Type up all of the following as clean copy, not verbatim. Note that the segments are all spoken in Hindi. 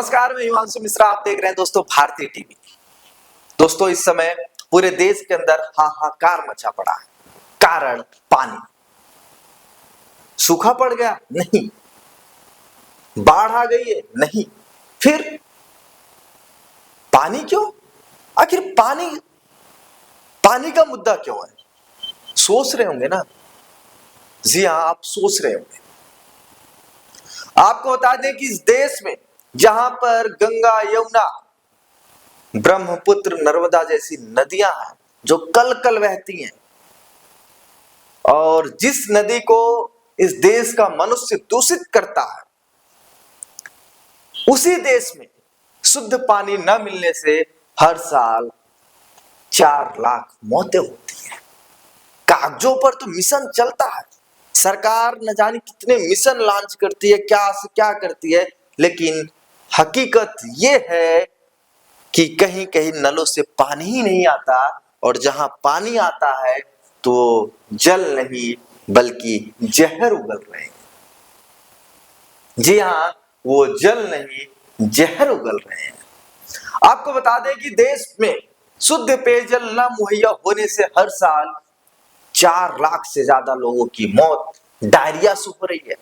नमस्कार, मैं हिमांशु मिश्रा। आप देख रहे हैं दोस्तों भारतीय टीवी। दोस्तों इस समय पूरे देश के अंदर हाहाकार मचा पड़ा है। कारण पानी। सूखा पड़ गया? नहीं। बाढ़ आ गई है? नहीं। फिर पानी क्यों? आखिर पानी पानी का मुद्दा क्यों है? सोच रहे होंगे ना। जी हाँ, आप सोच रहे होंगे। आपको बता दें कि इस देश में जहां पर गंगा, यमुना, ब्रह्मपुत्र, नर्मदा जैसी नदियां हैं जो कल कल बहती हैं, और जिस नदी को इस देश का मनुष्य दूषित करता है, उसी देश में शुद्ध पानी न मिलने से हर साल 4 लाख मौतें होती हैं। कागजों पर तो मिशन चलता है, सरकार न जाने कितने मिशन लॉन्च करती है, क्या से क्या करती है, लेकिन हकीकत यह है कि कहीं कहीं नलों से पानी ही नहीं आता, और जहां पानी आता है तो जल नहीं बल्कि जहर उगल रहे हैं। जी हाँ, वो जल नहीं जहर उगल रहे हैं। आपको बता दें कि देश में शुद्ध पेयजल न मुहैया होने से हर साल 4 लाख से ज्यादा लोगों की मौत डायरिया से हो रही है।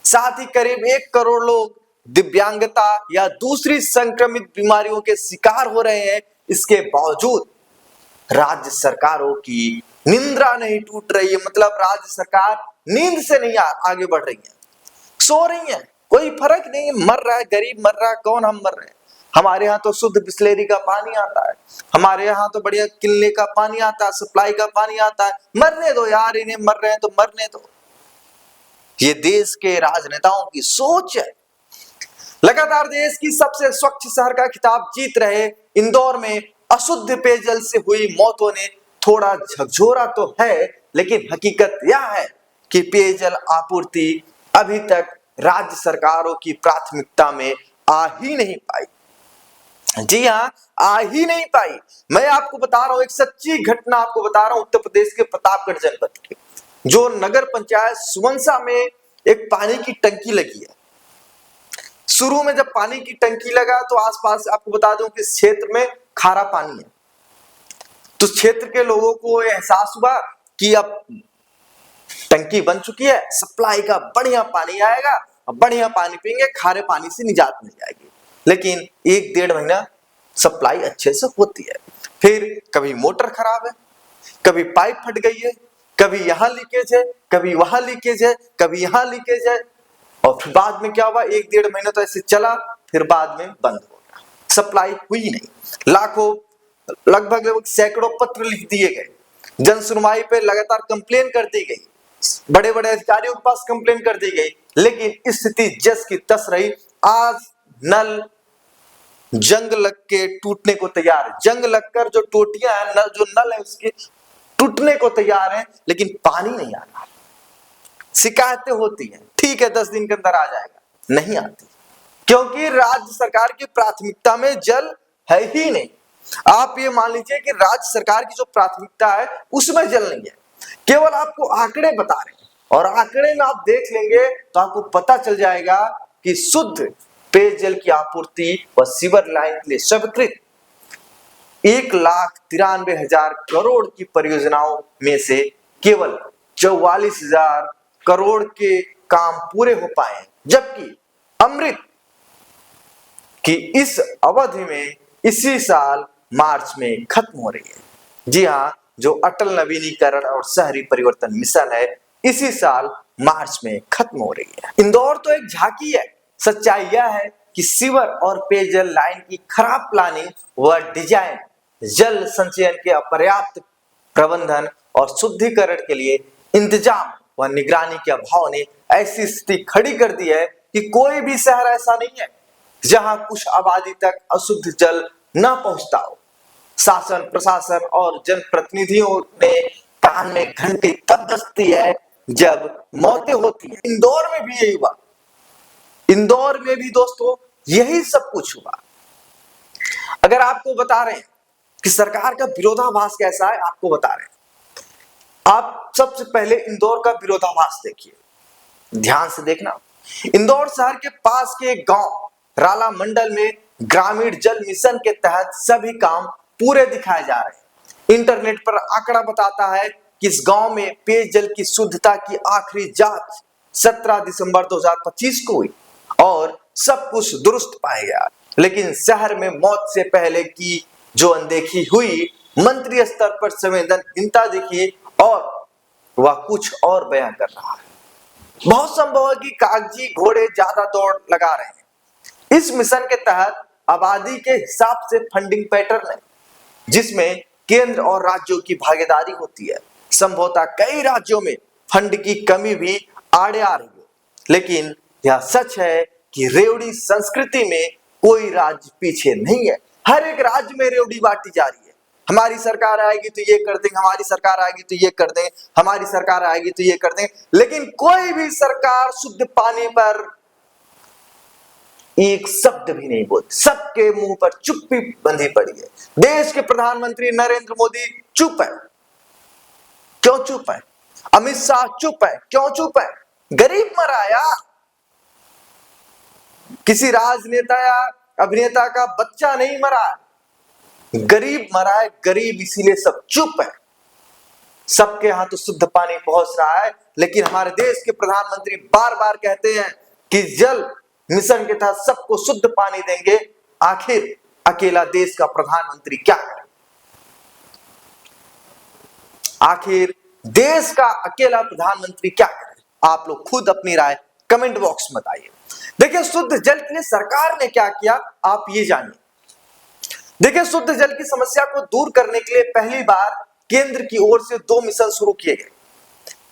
साथ ही करीब 1 करोड़ लोग दिव्यांगता या दूसरी संक्रमित बीमारियों के शिकार हो रहे हैं। इसके बावजूद राज्य सरकारों की निंद्रा नहीं टूट रही है। मतलब राज्य सरकार नींद से नहीं आगे बढ़ रही है, सो रही है। कोई फर्क नहीं है, मर रहा है गरीब, मर रहा है कौन, हम मर रहे हैं। हमारे यहाँ तो शुद्ध बिस्लेरी का पानी आता है, हमारे यहाँ तो बढ़िया किले का पानी आता है, सप्लाई का पानी आता है। मरने दो यार, इन्हें मर रहे हैं तो मरने दो। ये देश के राजनेताओं की सोच है। लगातार देश की सबसे स्वच्छ शहर का खिताब जीत रहे इंदौर में अशुद्ध पेयजल से हुई मौतों ने थोड़ा झकझोरा तो है, लेकिन हकीकत यह है कि पेयजल आपूर्ति अभी तक राज्य सरकारों की प्राथमिकता में आ ही नहीं पाई। जी हाँ, आ ही नहीं पाई। मैं आपको बता रहा हूं, एक सच्ची घटना आपको बता रहा हूं, उत्तर प्रदेश के प्रतापगढ़ जनपद की, जो नगर पंचायत सुमनसा में एक पानी की टंकी लगी है। शुरू में जब पानी की टंकी लगा तो आसपास आपको बता दूं कि इस क्षेत्र में खारा पानी है, तो क्षेत्र के लोगों को एहसास हुआ कि अब टंकी बन चुकी है, सप्लाई का बढ़िया पानी आएगा, अब बढ़िया पानी पिएंगे, खारे पानी से निजात मिल जाएगी। लेकिन 1-1.5 महीना सप्लाई अच्छे से होती है, फिर कभी मोटर खराब है, कभी पाइप फट गई है, कभी यहां लीकेज है, कभी वहां लीकेज है, कभी यहां लीकेज है, और फिर बाद में क्या हुआ, 1-1.5 महीना तो ऐसे चला, फिर बाद में बंद हो गया, सप्लाई हुई नहीं। लाखों, लगभग सैकड़ों पत्र लिख दिए गए, जन सुनवाई पे लगातार कंप्लेन कर दी गई, बड़े बड़े अधिकारियों के पास कंप्लेन कर दी गई, लेकिन स्थिति जस की तस रही। आज नल जंग लग के टूटने को तैयार है, जंग लगकर जो टोटियां हैं, नल जो नल है उसके टूटने को तैयार है, लेकिन पानी नहीं आ रहा। शिकायतें होती हैं, ठीक है 10 दिन के अंदर आ जाएगा, नहीं आती, क्योंकि राज्य सरकार की प्राथमिकता में जल है ही नहीं। आप ये मान लीजिए कि राज्य सरकार की जो प्राथमिकता है उसमें जल नहीं है, केवल आपको आंकड़े बता रहे हैं, और आंकड़े में आप देख लेंगे तो आपको पता चल जाएगा कि शुद्ध पेयजल की आपूर्ति व सीवर लाइन के लिए स्वीकृत 1,93,000 करोड़ की परियोजनाओं में से केवल 44,000 करोड़ के काम पूरे हो पाए, जबकि अमृत की इस अवधि में इसी साल मार्च में खत्म हो रही है। जी हाँ, जो अटल नवीनीकरण और शहरी परिवर्तन मिशन है, इसी साल मार्च में खत्म हो रही है। इंदौर तो एक झांकी है। सच्चाई यह है कि सीवर और पेयजल लाइन की खराब प्लानिंग व डिजाइन, जल संचयन के अपर्याप्त प्रबंधन और शुद्धिकरण के लिए इंतजाम व निगरानी के अभाव ने ऐसी स्थिति खड़ी कर दी है कि कोई भी शहर ऐसा नहीं है जहां कुछ आबादी तक अशुद्ध जल न पहुंचता हो। शासन, प्रशासन और जनप्रतिनिधियों ने कान में घंटी तब बजती है जब मौतें होती है। इंदौर में भी यही हुआ, इंदौर में भी दोस्तों यही सब कुछ हुआ। अगर आपको बता रहे हैं कि सरकार का विरोधाभास कैसा है, आपको बता रहे हैं, आप सबसे पहले इंदौर का विरोधाभास देखिए, ध्यान से देखना। इंदौर शहर के पास के एक गांव राला मंडल में ग्रामीण जल मिशन के तहत सभी काम पूरे दिखाए जा रहे हैं। इंटरनेट पर आंकड़ा बताता है कि इस गांव में पेयजल की शुद्धता की आखिरी जांच 17 दिसंबर 2025 को हुई और सब कुछ दुरुस्त पाया गया। लेकिन शहर में मौत से पहले की जो अनदेखी हुई, मंत्री स्तर पर संवेदनहीनता दिखी और वह कुछ और बयां कर रहा है। बहुत संभव है कि कागजी घोड़े ज्यादा दौड़ लगा रहे हैं। इस मिशन के तहत आबादी के हिसाब से फंडिंग पैटर्न है, जिसमें केंद्र और राज्यों की भागीदारी होती है। संभवतः कई राज्यों में फंड की कमी भी आड़े आ रही है, लेकिन यह सच है कि रेवड़ी संस्कृति में कोई राज्य पीछे नहीं है। हर एक राज्य में रेवड़ी बांटी जा रही है। हमारी सरकार आएगी तो ये कर देंगे, हमारी सरकार आएगी तो ये कर देंगे, हमारी सरकार आएगी तो ये कर देंगे, लेकिन कोई भी सरकार शुद्ध पानी पर एक शब्द भी नहीं बोलती। सबके मुंह पर चुप्पी बंधी पड़ी है। देश के प्रधानमंत्री नरेंद्र मोदी चुप है। क्यों चुप है? अमित शाह चुप है। क्यों चुप है? गरीब मरा यार। किसी राजनेता या अभिनेता का बच्चा नहीं मरा, गरीब मरा है। गरीब इसीलिए सब चुप है। सबके यहां तो शुद्ध पानी पहुंच रहा है, लेकिन हमारे देश के प्रधानमंत्री बार बार कहते हैं कि जल मिशन के तहत सबको शुद्ध पानी देंगे। आखिर अकेला देश का प्रधानमंत्री क्या करे? आखिर देश का अकेला प्रधानमंत्री क्या करे? आप लोग खुद अपनी राय कमेंट बॉक्स में बताइए। देखिए, शुद्ध जल के लिए सरकार ने क्या किया, आप ये जानिए। देखिए, शुद्ध जल की समस्या को दूर करने के लिए पहली बार केंद्र की ओर से 2 मिशन शुरू किए गए।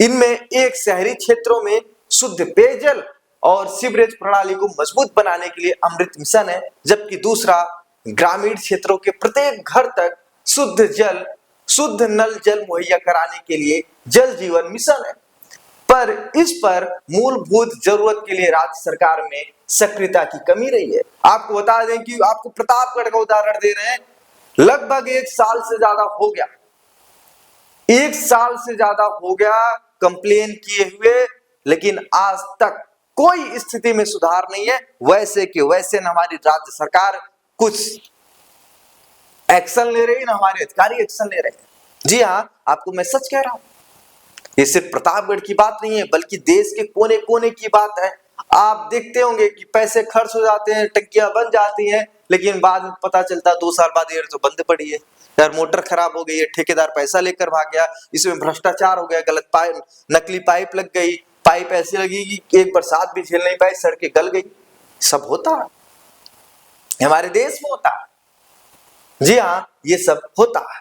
इनमें एक शहरी क्षेत्रों में शुद्ध पेयजल और सीवरेज प्रणाली को मजबूत बनाने के लिए अमृत मिशन है, जबकि दूसरा ग्रामीण क्षेत्रों के प्रत्येक घर तक शुद्ध नल जल मुहैया कराने के लिए जल जीवन मिशन है। पर इस पर मूलभूत जरूरत के लिए राज्य सरकार में सक्रियता की कमी रही है। आपको बता दें कि आपको प्रतापगढ़ का उदाहरण दे रहे हैं। लगभग 1 साल से ज्यादा हो गया, 1 साल से ज्यादा हो गया कंप्लेन किए हुए, लेकिन आज तक कोई स्थिति में सुधार नहीं है। वैसे कि वैसे न हमारी राज्य सरकार कुछ एक्शन ले रही है, न हमारे अधिकारी एक्शन ले रहे हैं। जी हाँ, आपको मैं सच कह रहा हूं। ये सिर्फ प्रतापगढ़ की बात नहीं है, बल्कि देश के कोने कोने की बात है। आप देखते होंगे कि पैसे खर्च हो जाते हैं, टंकियां बन जाती हैं, लेकिन बाद में पता चलता 2 साल बाद ये तो बंद पड़ी है यार, मोटर खराब हो गई है, ठेकेदार पैसा लेकर भाग गया, इसमें भ्रष्टाचार हो गया, गलत पाइप, नकली पाइप लग गई, पाइप ऐसी लगी कि एक बरसात भी झेल नहीं पाई, सड़कें गल गई। सब होता है, हमारे देश में होता है। जी हाँ, ये सब होता है।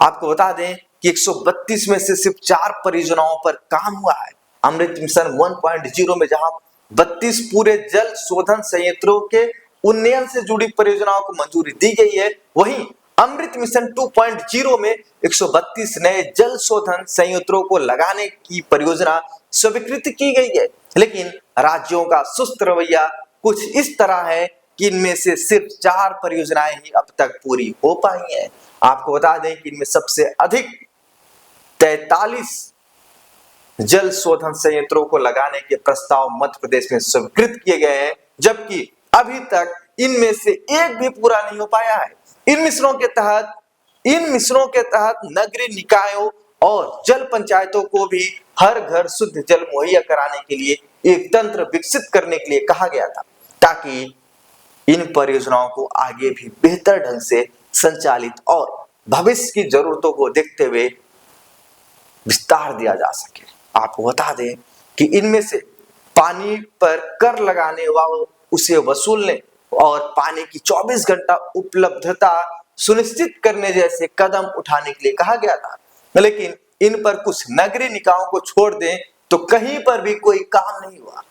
आपको बता दें कि 132 में से सिर्फ 4 परियोजनाओं पर काम हुआ है। अमृत मिशन 1.0 में जहां 32 पूरे जल शोधन संयंत्रों के उन्नयन से जुड़ी परियोजनाओं को मंजूरी दी गई है, वहीं अमृत मिशन 2.0 में 132 नए जल शोधन संयंत्रों को लगाने की परियोजना स्वीकृत की गई है। लेकिन राज्यों का सुस्त रवैया कुछ इस तरह है कि इनमें से सिर्फ 4 परियोजनाएं ही अब तक पूरी हो पाई हैं। आपको बता दें कि इनमें सबसे अधिक 43 जल शोधन संयंत्रों को लगाने के प्रस्ताव मध्य प्रदेश में स्वीकृत किए गए हैं, जबकि अभी तक इनमें से एक भी पूरा नहीं हो पाया है। इन मिशनों के तहत नगरीय निकायों और जल पंचायतों को भी हर घर शुद्ध जल मुहैया कराने के लिए एक तंत्र विकसित करने के लिए कहा गया था, ताकि इन परियोजनाओं को आगे भी बेहतर ढंग से संचालित और भविष्य की जरूरतों को देखते हुए विस्तार दिया जा सके। आपको बता दें कि इनमें से पानी पर कर लगाने व उसे वसूलने और पानी की 24 घंटा उपलब्धता सुनिश्चित करने जैसे कदम उठाने के लिए कहा गया था, लेकिन इन पर कुछ नगरीय निकायों को छोड़ दें तो कहीं पर भी कोई काम नहीं हुआ,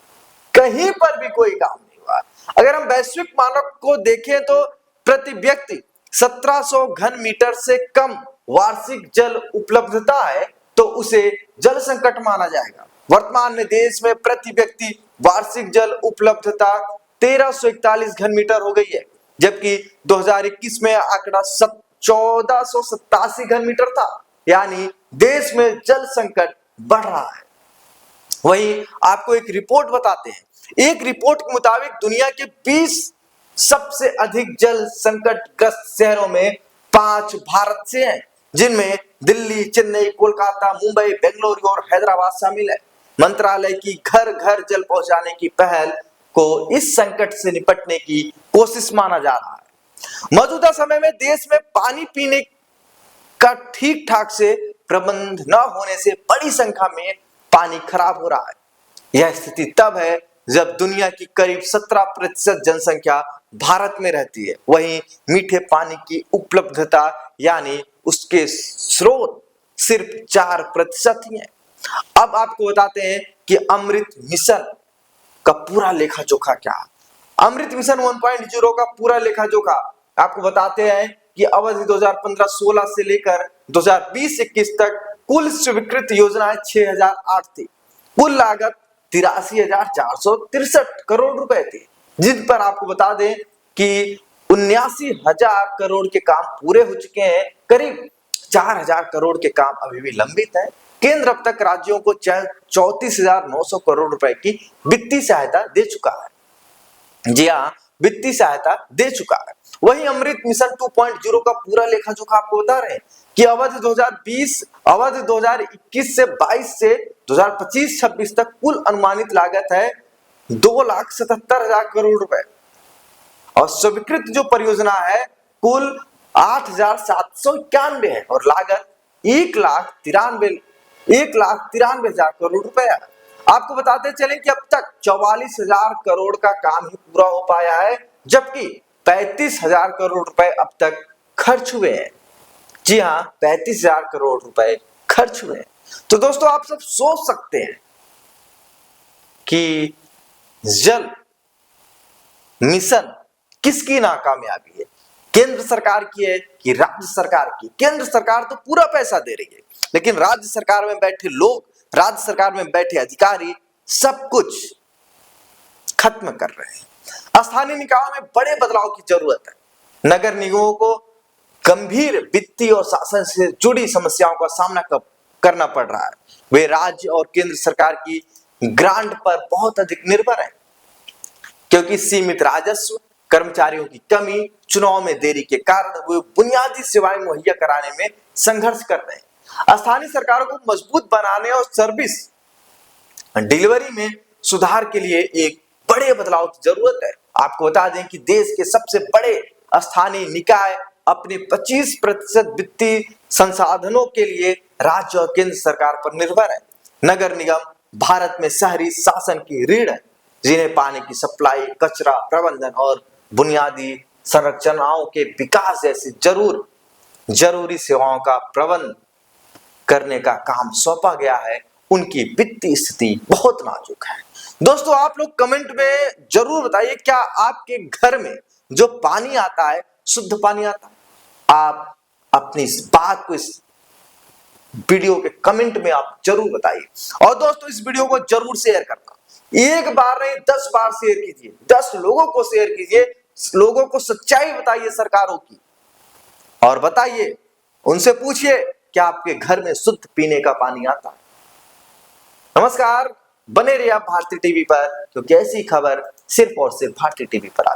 कहीं पर भी कोई काम नहीं हुआ। अगर हम वैश्विक मानक को देखें तो प्रति व्यक्ति 1700 घन मीटर से कम वार्षिक जल उपलब्धता है तो उसे जल संकट माना जाएगा। वर्तमान में देश में प्रति व्यक्ति वार्षिक जल उपलब्धता 1341 घन मीटर हो गई है, जबकि 2021 में आंकड़ा 1487 घन मीटर था। यानी देश में जल संकट बढ़ रहा है। वहीं आपको एक रिपोर्ट बताते हैं एक रिपोर्ट के मुताबिक दुनिया के 20 सबसे अधिक जल संकटग्रस्त शहरों में 5 भारत से हैं, जिनमें दिल्ली, चेन्नई, कोलकाता, मुंबई, बेंगलुरु और हैदराबाद शामिल है। मंत्रालय की घर घर जल पहुंचाने की पहल को इस संकट से निपटने की कोशिश माना जा रहा है। मौजूदा समय में देश में पानी पीने का ठीक ठाक से प्रबंध न होने से बड़ी संख्या में पानी खराब हो रहा है। यह स्थिति तब है जब दुनिया की करीब 17% जनसंख्या भारत में रहती है, वहीं मीठे पानी की उपलब्धता यानी उसके स्रोत सिर्फ 4% ही है। अब आपको बताते हैं कि अमृत मिशन का पूरा लेखा जोखा क्या है। अमृत मिशन 1.0 का पूरा लेखा जोखा आपको बताते हैं कि अवधि 2015-16 से लेकर 2020-21 तक कुल स्वीकृत योजनाएं 6008 थी। कुल लागत 83,463 करोड़ रुपए थी, जिन पर आपको बता दें कि 79,000 करोड़ के काम पूरे हो चुके हैं। करीब 4,000 करोड़ के काम अभी भी लंबित है। केंद्र अब तक राज्यों को 34,900 करोड़ रुपए की वित्तीय सहायता दे चुका है। जी हाँ, वित्तीय सहायता दे चुका है। वहीं अमृत मिशन 2.0 का पूरा लेखा जोखा आपको बता रहे हैं कि अवधि 2021 से 22 से 2025-26 तक कुल अनुमानित लागत है 2,77,000 करोड़ रुपए और स्वीकृत जो परियोजना है कुल 8,791 है और लागत 1,93,000 करोड़ रुपए है। आपको बताते चलें कि अब तक 44,000 करोड़ का काम ही पूरा हो पाया है, जबकि 35,000 करोड़ रुपए अब तक खर्च हुए हैं। जी हाँ, 35,000 करोड़ रुपए खर्च हुए हैं। तो दोस्तों, आप सब सोच सकते हैं कि जल मिशन किसकी नाकामयाबी है, केंद्र सरकार की है कि राज्य सरकार की। केंद्र सरकार तो पूरा पैसा दे रही है, लेकिन राज्य सरकार में बैठे लोग, राज्य सरकार में बैठे अधिकारी सब कुछ खत्म कर रहे हैं। स्थानीय निकायों में बड़े बदलाव की जरूरत है। नगर निगमों को गंभीर वित्तीय और शासन से जुड़ी समस्याओं का सामना करना पड़ रहा है। वे राज्य और केंद्र सरकार की ग्रांट पर बहुत अधिक निर्भर है, क्योंकि सीमित राजस्व, कर्मचारियों की कमी, चुनाव में देरी के कारण वे बुनियादी सेवाएं मुहैया कराने में संघर्ष कर रहे हैं। स्थानीय सरकारों को मजबूत बनाने और सर्विस डिलीवरी में सुधार के लिए एक बड़े बदलाव की जरूरत है। आपको बता दें कि देश के सबसे बड़े स्थानीय निकाय अपने 25% वित्तीय संसाधनों के लिए राज्य और केंद्र सरकार पर निर्भर है। नगर निगम भारत में शहरी शासन की रीढ़ है, जिन्हें पानी की सप्लाई, कचरा प्रबंधन और बुनियादी संरचनाओं के विकास जैसी जरूरी सेवाओं का प्रबंध करने का काम सौंपा गया है। उनकी वित्तीय स्थिति बहुत नाजुक है। दोस्तों, आप लोग कमेंट में जरूर बताइए, क्या आपके घर में जो पानी आता है शुद्ध पानी आता है? आप अपनी इस बात को इस वीडियो के कमेंट में आप जरूर बताइए। और दोस्तों, इस वीडियो को जरूर शेयर करना, एक बार नहीं 10 बार शेयर कीजिए, 10 लोगों को शेयर कीजिए, लोगों को सच्चाई बताइए सरकारों की और बताइए, उनसे पूछिए क्या आपके घर में शुद्ध पीने का पानी आता है। नमस्कार, बने रहिए आप भारतीय टीवी पर, क्योंकि ऐसी खबर सिर्फ और सिर्फ भारतीय टीवी पर आती है।